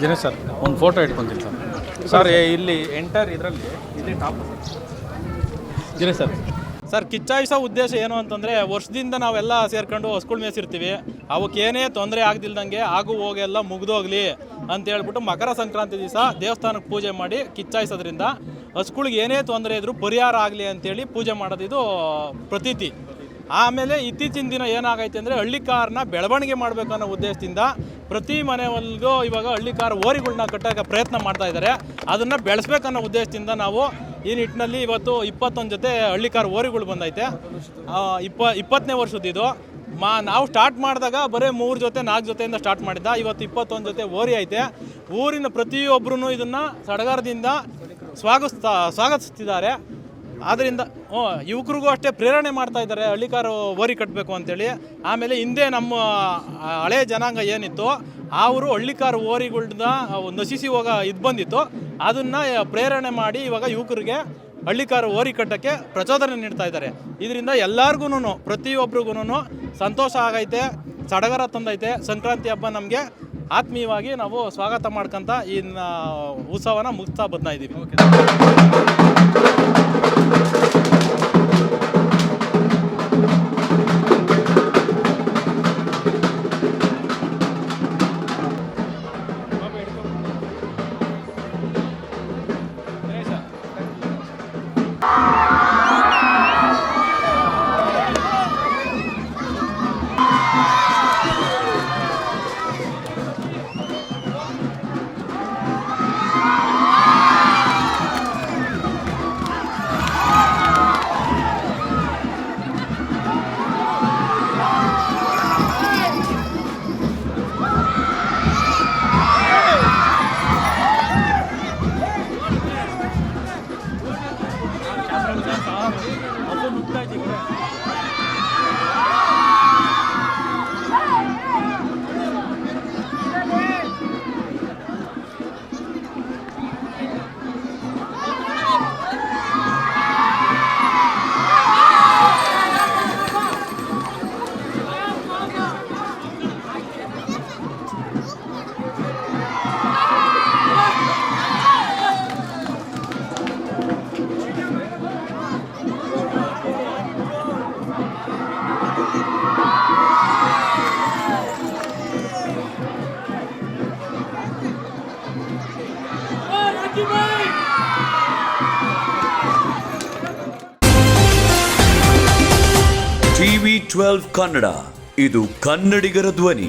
Dinesh sir ಒಂದು photo ಇಟ್ಕೊತೀನಿ sir ಇಲ್ಲಿ enter ಇದರಲ್ಲಿ ಇಲ್ಲಿ ಟಾಪ್ ದಿನೇಶ್ ಸರ್ ಕಿಚ್ಚಾಯಿಸೋ ಉದ್ದೇಶ ಏನು ಅಂತಂದರೆ ವರ್ಷದಿಂದ ನಾವೆಲ್ಲ ಸೇರ್ಕೊಂಡು ಹಸ್ಗಳು ಮೇಯಿಸಿರ್ತೀವಿ, ಅವಕ್ಕೇನೇ ತೊಂದರೆ ಆಗದಿಲ್ದಂಗೆ ಆಗು ಹೋಗೆಲ್ಲ ಮುಗಿದೋಗ್ಲಿ ಅಂತ ಹೇಳ್ಬಿಟ್ಟು ಮಕರ ಸಂಕ್ರಾಂತಿ ದಿವಸ ದೇವಸ್ಥಾನಕ್ಕೆ ಪೂಜೆ ಮಾಡಿ ಕಿಚ್ಚಾಯಿಸೋದ್ರಿಂದ ಹಸ್ಗಳಿಗೆ ಏನೇ ತೊಂದರೆ ಇದ್ರೂ ಪರಿಹಾರ ಆಗಲಿ ಅಂತೇಳಿ ಪೂಜೆ ಮಾಡೋದು ಇದು ಪ್ರತೀತಿ. ಆಮೇಲೆ ಇತ್ತೀಚಿನ ದಿನ ಏನಾಗೈತೆ ಅಂದರೆ ಹಳ್ಳಿಕಾರನ್ನ ಬೆಳವಣಿಗೆ ಮಾಡಬೇಕು ಅನ್ನೋ ಉದ್ದೇಶದಿಂದ ಪ್ರತಿ ಮನೆಯಲ್ಲಿಗೂ ಇವಾಗ ಹಳ್ಳಿಕಾರ ಓರಿಗಳನ್ನ ಕಟ್ಟೋಕ್ಕೆ ಪ್ರಯತ್ನ ಮಾಡ್ತಾ ಇದ್ದಾರೆ. ಅದನ್ನು ಬೆಳೆಸ್ಬೇಕನ್ನೋ ಉದ್ದೇಶದಿಂದ ನಾವು ಈ ನಿಟ್ಟಿನಲ್ಲಿ ಇವತ್ತು 21 ಜೊತೆ ಹಳ್ಳಿಕಾರ ಓರಿಗಳು ಬಂದೈತೆ. 20ನೇ ವರ್ಷದ್ದು ನಾವು ಸ್ಟಾರ್ಟ್ ಮಾಡಿದಾಗ ಬರೀ 3 ಜೊತೆ 4 ಜೊತೆಯಿಂದ ಸ್ಟಾರ್ಟ್ ಮಾಡಿದ್ದ. ಇವತ್ತು 21 ಜೊತೆ ಓರಿ ಐತೆ. ಊರಿನ ಪ್ರತಿಯೊಬ್ಬರೂ ಇದನ್ನು ಸಡಗರದಿಂದ ಸ್ವಾಗತಿಸ್ತಿದ್ದಾರೆ. ಆದ್ದರಿಂದ ಯುವಕರಿಗೂ ಅಷ್ಟೇ ಪ್ರೇರಣೆ ಮಾಡ್ತಾ ಇದ್ದಾರೆ ಹಳ್ಳಿಕಾರ ಓರಿ ಕಟ್ಟಬೇಕು ಅಂತೇಳಿ. ಆಮೇಲೆ ಹಿಂದೆ ನಮ್ಮ ಹಳೆ ಜನಾಂಗ ಏನಿತ್ತು ಅವರು ಹಳ್ಳಿಕಾರ ಓರಿಗಳನ್ನ ನಶಿಸಿ ಹೋಗ ಇದು ಬಂದಿತ್ತು, ಅದನ್ನು ಪ್ರೇರಣೆ ಮಾಡಿ ಇವಾಗ ಯುವಕರಿಗೆ ಹಳ್ಳಿಕಾರ ಓರಿ ಕಟ್ಟೋಕ್ಕೆ ಪ್ರಚೋದನೆ ನೀಡ್ತಾ ಇದ್ದಾರೆ. ಇದರಿಂದ ಎಲ್ಲರಿಗೂ ಪ್ರತಿಯೊಬ್ಬರಿಗೂ ಸಂತೋಷ ಆಗೈತೆ, ಸಡಗರ ತಂದೈತೆ. ಸಂಕ್ರಾಂತಿ ಹಬ್ಬ ನಮಗೆ ಆತ್ಮೀಯವಾಗಿ ನಾವು ಸ್ವಾಗತ ಮಾಡ್ಕೊಂತ ಈ ಉತ್ಸವನ ಮುಗಿಸ್ತಾ ಬರ್ತಾ ಇದ್ದೀವಿ. TV12 ಕನ್ನಡ, ಇದು ಕನ್ನಡಿಗರ ಧ್ವನಿ.